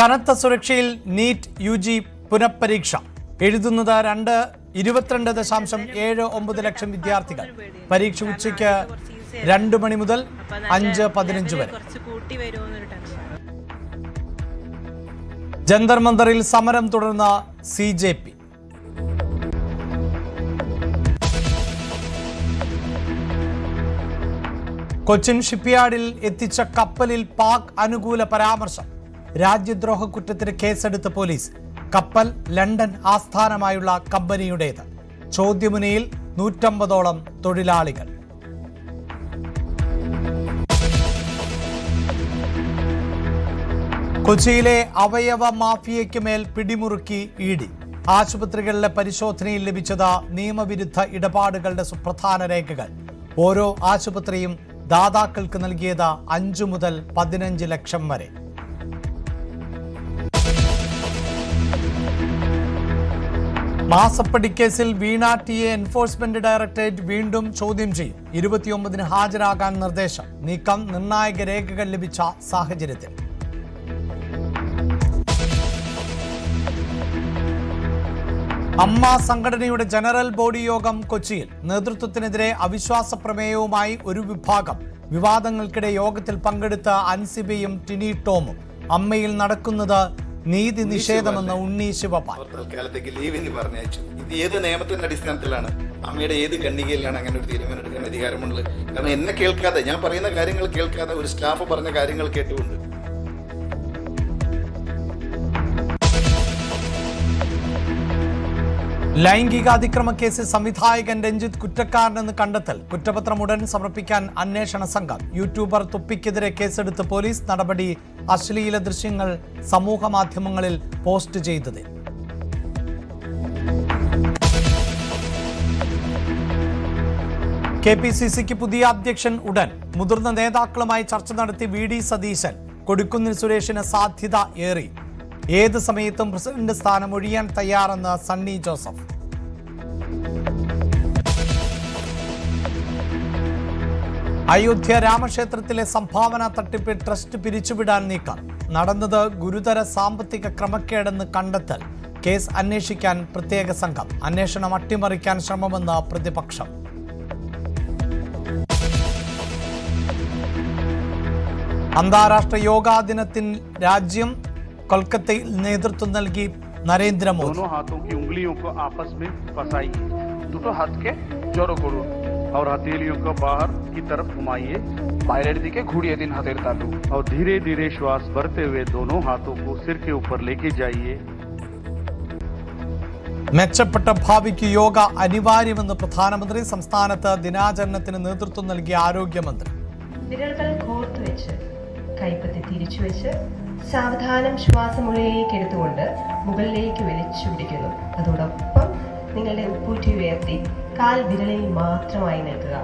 കനത്ത സുരക്ഷയിൽ NEET UG പുനഃപരീക്ഷ എഴുതുന്നത് 22.79 ലക്ഷം വിദ്യാർത്ഥികൾ. പരീക്ഷ ഉച്ചയ്ക്ക് 2 മണി മുതൽ 5:15 വരെ. ജന്തർ മന്ദറിൽ സമരം തുടർന്ന CJP. കൊച്ചിൻ ഷിപ്പ്യാർഡിൽ എത്തിച്ച കപ്പലിൽ പാക് അനുകൂല പരാമർശം. രാജ്യദ്രോഹ കുറ്റത്തിന് കേസെടുത്ത പോലീസ്. കപ്പൽ ലണ്ടൻ ആസ്ഥാനമായുള്ള കമ്പനിയുടേത്. ചോദ്യമുനയിൽ 150ഓളം തൊഴിലാളികൾ. കൊച്ചിയിലെ അവയവ മാഫിയയ്ക്ക് മേൽ പിടിമുറുക്കി ED. ആശുപത്രികളിലെ പരിശോധനയിൽ ലഭിച്ചത് നിയമവിരുദ്ധ ഇടപാടുകളുടെ സുപ്രധാന രേഖകൾ. ഓരോ ആശുപത്രിയും ദാതാക്കൾക്ക് നൽകിയത് 5 മുതൽ 15 ലക്ഷം വരെ. മാസപ്പടിക്കേസിൽ വീണ TA എൻഫോഴ്സ്മെന്റ് ഡയറക്ടറേറ്റ് വീണ്ടും ചോദ്യം ചെയ്യും. 29-ന് ഹാജരാകാൻ നിർദ്ദേശം. നീക്കം നിർണായക രേഖകൾ ലഭിച്ച സാഹചര്യത്തിൽ. അമ്മ സംഘടനയുടെ ജനറൽ ബോഡി യോഗം കൊച്ചിയിൽ. നേതൃത്വത്തിനെതിരെ അവിശ്വാസ പ്രമേയവുമായി ഒരു വിഭാഗം. വിവാദങ്ങൾക്കിടെ യോഗത്തിൽ പങ്കെടുത്ത അൻസിബയും ടിനി ടോമും. അമ്മയിൽ നടക്കുന്നത് നീതി നിഷേധമെന്ന് ഉണ്ണി ശിവപാൽ. തൽക്കാലത്തേക്ക് ലീവിന് പറഞ്ഞയച്ചു. ഇത് ഏത് നിയമത്തിന്റെ അടിസ്ഥാനത്തിലാണ്? അമ്മയുടെ ഏത് ഖണ്ഡികയിലാണ് അങ്ങനെ ഒരു തീരുമാനം എടുക്കാൻ അധികാരമുള്ളത്? കാരണം എന്നെ കേൾക്കാതെ, ഞാൻ പറയുന്ന കാര്യങ്ങൾ കേൾക്കാതെ, ഒരു സ്റ്റാഫ് പറഞ്ഞ കാര്യങ്ങൾ കേട്ടുകൊണ്ട് ലൈംഗിക അതിക്രമ കേസിൽ സംവിധായകൻ രഞ്ജിത്ത് കുറ്റക്കാരനെന്ന് കണ്ടെത്തൽ. കുറ്റപത്രം ഉടൻ സമർപ്പിക്കാൻ അന്വേഷണ സംഘം. യൂട്യൂബർ തുപ്പിക്കെതിരെ കേസെടുത്ത് പോലീസ്. നടപടി അശ്ലീല ദൃശ്യങ്ങൾ സമൂഹ മാധ്യമങ്ങളിൽ പോസ്റ്റ് ചെയ്തത്. KPCCക്ക് പുതിയ അധ്യക്ഷൻ ഉടൻ. മുതിർന്ന നേതാക്കളുമായി ചർച്ച നടത്തി VD സതീശൻ. കൊടിക്കുന്നിൽ സുരേഷിന് സാധ്യത ഏറി. ഏത് സമയത്തും പ്രസിഡന്റ് സ്ഥാനം ഒഴിയാൻ തയ്യാറെന്ന് സണ്ണി ജോസഫ്. അയോധ്യ രാമക്ഷേത്രത്തിലെ സംഭാവന തട്ടിപ്പ് ട്രസ്റ്റ് പിരിച്ചുവിടാൻ നീക്കം. നടന്നത് ഗുരുതര സാമ്പത്തിക ക്രമക്കേടെന്ന് കണ്ടെത്തൽ. കേസ് അന്വേഷിക്കാൻ പ്രത്യേക സംഘം. അന്വേഷണം അട്ടിമറിക്കാൻ ശ്രമമെന്ന് പ്രതിപക്ഷം. അന്താരാഷ്ട്ര യോഗാ ദിനത്തിന് രാജ്യം കൊൽക്കത്തയിൽ നേതൃത്വം നൽകി നരേന്ദ്രമോദി. दोनों हाथों की उंगलियों को आपस में फंसाइए. दोनों हाथ के जोड़ों करो और हथेलियों को बाहर की तरफ घुमाइए. पायलट दिखे घुड़िए दिन हथेर तालू और धीरे धीरे श्वास भरते हुए दोनों हाथों को सिर के ऊपर लेके जाइए. മെച്ചപ്പെട്ട ഭാവിക്ക് യോഗ അനിവാര്യമെന്ന് പ്രധാനമന്ത്രി. സംസ്ഥാനത്ത് ദിനാചരണത്തിന് നേതൃത്വം നൽകിയ ആരോഗ്യമന്ത്രി. വിരലുകൾ കോർത്തുവെച്ച് കൈപ്പത്തി തിരിച്ചുവെച്ച് സാവധാനം ശ്വാസം ഉള്ളിലേക്ക് എടുത്തുകൊണ്ട് മുകളിലേക്ക് വലിച്ചു പിടിക്കുന്നു. അതോടൊപ്പം നിങ്ങളുടെ ഉപ്പൂറ്റി ഉയർത്തി കാൽ വിരലിൽ മാത്രമായി നിൽക്കുക.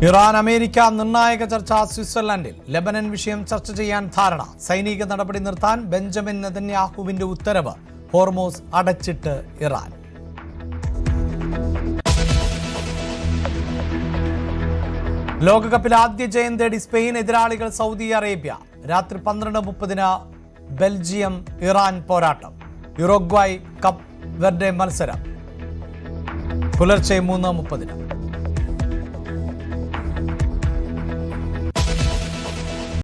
ഇറാൻ അമേരിക്ക നിർണായക ചർച്ച സ്വിറ്റ്സർലൻഡിൽ. ലെബനൻ വിഷയം ചർച്ച ചെയ്യാൻ ധാരണ. സൈനിക നടപടി നിർത്താൻ ബെഞ്ചമിൻ നെതന്യാഹുവിന്റെ ഉത്തരവ്. ഹോർമോസ് അടച്ചിട്ട് ഇറാൻ. ലോകകപ്പിൽ ആദ്യ ജയം തേടി സ്പെയിൻ. എതിരാളികൾ സൗദി അറേബ്യ. രാത്രി 12:30-ന് ബെൽജിയം ഇറാൻ പോരാട്ടം. യുറുഗ്വായ് കപ്പ് വെർഡെ മത്സരം പുലർച്ചെ 3:30-ന്.